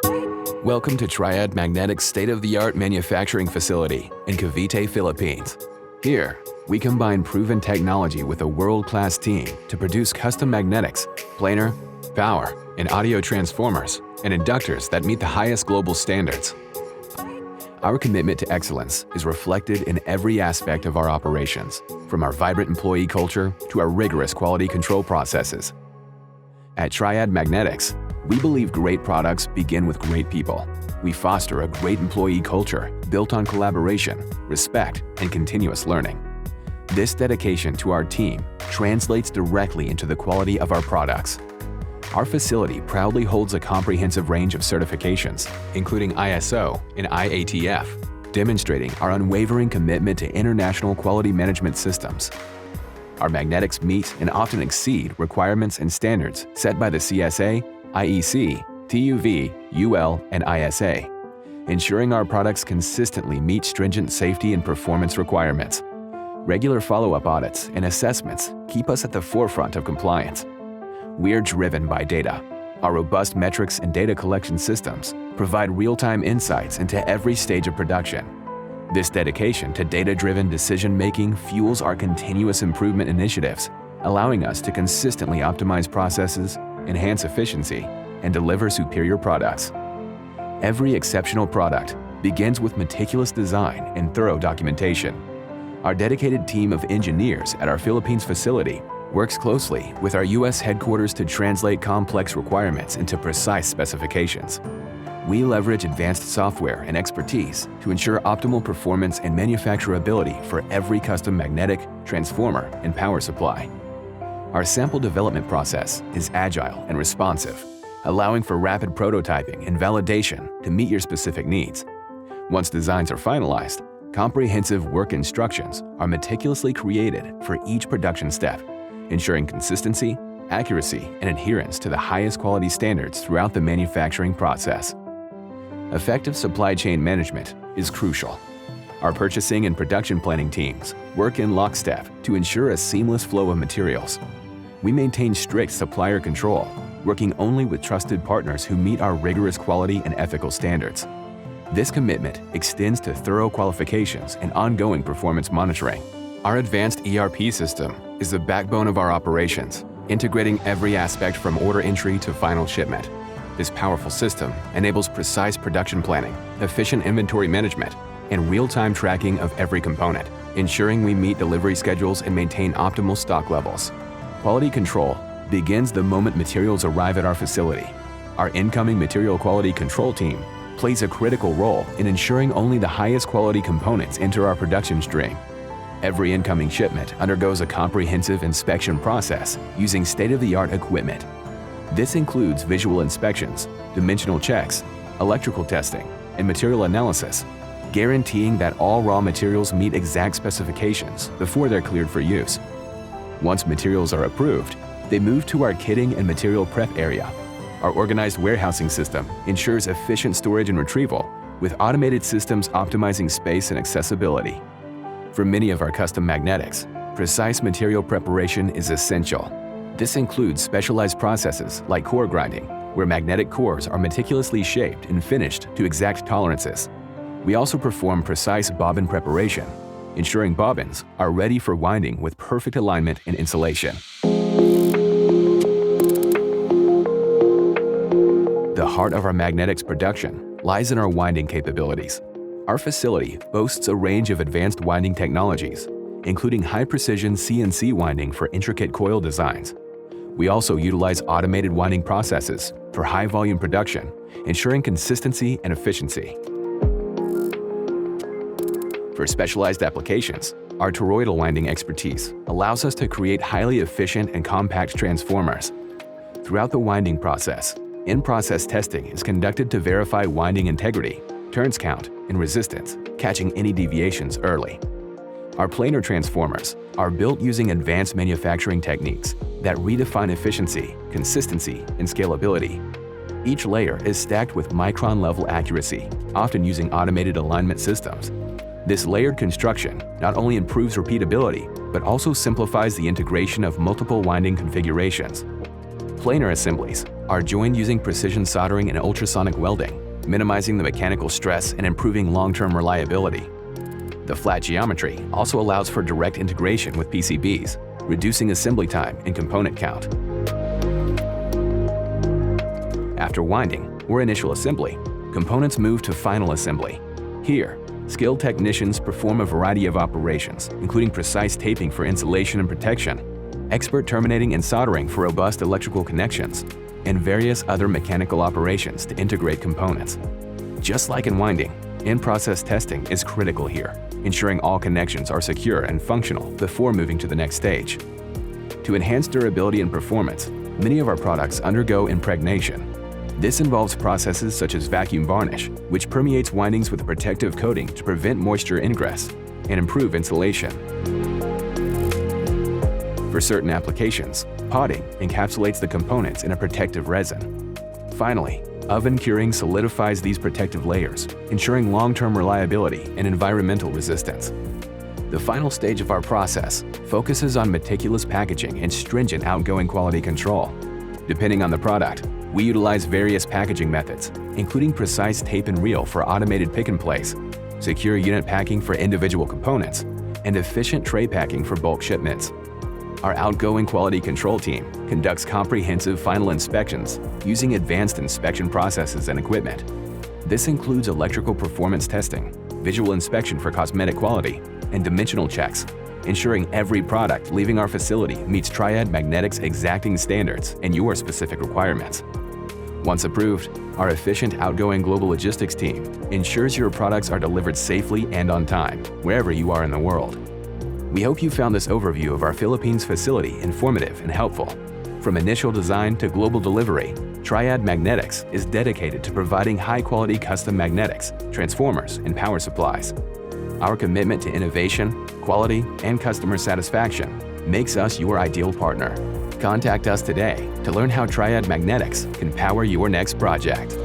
Welcome to Triad Magnetic's state-of-the-art manufacturing facility in Cavite, Philippines. Here, we combine proven technology with a world-class team to produce custom magnetics, planar, power, and audio transformers, and inductors that meet the highest global standards. Our commitment to excellence is reflected in every aspect of our operations, from our vibrant employee culture to our rigorous quality control processes. At Triad Magnetics, we believe great products begin with great people. We foster a great employee culture built on collaboration, respect, and continuous learning. This dedication to our team translates directly into the quality of our products. Our facility proudly holds a comprehensive range of certifications, including ISO and IATF, demonstrating our unwavering commitment to international quality management systems. Our magnetics meet and often exceed requirements and standards set by the CSA, IEC, TUV, UL, and ISA, ensuring our products consistently meet stringent safety and performance requirements. Regular follow-up audits and assessments keep us at the forefront of compliance. We are driven by data. Our robust metrics and data collection systems provide real-time insights into every stage of production. This dedication to data-driven decision-making fuels our continuous improvement initiatives, allowing us to consistently optimize processes, enhance efficiency, and deliver superior products. Every exceptional product begins with meticulous design and thorough documentation. Our dedicated team of engineers at our Philippines facility works closely with our U.S. headquarters to translate complex requirements into precise specifications. We leverage advanced software and expertise to ensure optimal performance and manufacturability for every custom magnetic, transformer, and power supply. Our sample development process is agile and responsive, allowing for rapid prototyping and validation to meet your specific needs. Once designs are finalized, comprehensive work instructions are meticulously created for each production step, ensuring consistency, accuracy, and adherence to the highest quality standards throughout the manufacturing process. Effective supply chain management is crucial. Our purchasing and production planning teams work in lockstep to ensure a seamless flow of materials. We maintain strict supplier control, working only with trusted partners who meet our rigorous quality and ethical standards. This commitment extends to thorough qualifications and ongoing performance monitoring. Our advanced ERP system is the backbone of our operations, integrating every aspect from order entry to final shipment. This powerful system enables precise production planning, efficient inventory management, and real-time tracking of every component, ensuring we meet delivery schedules and maintain optimal stock levels. Quality control begins the moment materials arrive at our facility. Our incoming material quality control team plays a critical role in ensuring only the highest quality components enter our production stream. Every incoming shipment undergoes a comprehensive inspection process using state-of-the-art equipment. This includes visual inspections, dimensional checks, electrical testing, and material analysis, guaranteeing that all raw materials meet exact specifications before they're cleared for use. Once materials are approved, they move to our kitting and material prep area. Our organized warehousing system ensures efficient storage and retrieval, with automated systems optimizing space and accessibility. For many of our custom magnetics, precise material preparation is essential. This includes specialized processes like core grinding, where magnetic cores are meticulously shaped and finished to exact tolerances. We also perform precise bobbin preparation, ensuring bobbins are ready for winding with perfect alignment and insulation. The heart of our magnetics production lies in our winding capabilities. Our facility boasts a range of advanced winding technologies, including high-precision CNC winding for intricate coil designs. We also utilize automated winding processes for high-volume production, ensuring consistency and efficiency. For specialized applications, our toroidal winding expertise allows us to create highly efficient and compact transformers. Throughout the winding process, in-process testing is conducted to verify winding integrity, turns count, and resistance, catching any deviations early. Our planar transformers are built using advanced manufacturing techniques that redefine efficiency, consistency, and scalability. Each layer is stacked with micron-level accuracy, often using automated alignment systems. This layered construction not only improves repeatability, but also simplifies the integration of multiple winding configurations. Planar assemblies are joined using precision soldering and ultrasonic welding, minimizing the mechanical stress and improving long-term reliability. The flat geometry also allows for direct integration with PCBs, reducing assembly time and component count. After winding or initial assembly, components move to final assembly. Here, skilled technicians perform a variety of operations, including precise taping for insulation and protection, expert terminating and soldering for robust electrical connections, and various other mechanical operations to integrate components. Just like in winding, in-process testing is critical here, ensuring all connections are secure and functional before moving to the next stage. To enhance durability and performance, many of our products undergo impregnation. This involves processes such as vacuum varnish, which permeates windings with a protective coating to prevent moisture ingress and improve insulation. For certain applications, potting encapsulates the components in a protective resin. Finally, oven curing solidifies these protective layers, ensuring long-term reliability and environmental resistance. The final stage of our process focuses on meticulous packaging and stringent outgoing quality control. Depending on the product, we utilize various packaging methods, including precise tape and reel for automated pick and place, secure unit packing for individual components, and efficient tray packing for bulk shipments. Our outgoing quality control team conducts comprehensive final inspections using advanced inspection processes and equipment. This includes electrical performance testing, visual inspection for cosmetic quality, and dimensional checks, ensuring every product leaving our facility meets Triad Magnetics' exacting standards and your specific requirements. Once approved, our efficient outgoing global logistics team ensures your products are delivered safely and on time, wherever you are in the world. We hope you found this overview of our Philippines facility informative and helpful. From initial design to global delivery, Triad Magnetics is dedicated to providing high-quality custom magnetics, transformers, and power supplies. Our commitment to innovation, quality, and customer satisfaction makes us your ideal partner. Contact us today to learn how Triad Magnetics can power your next project.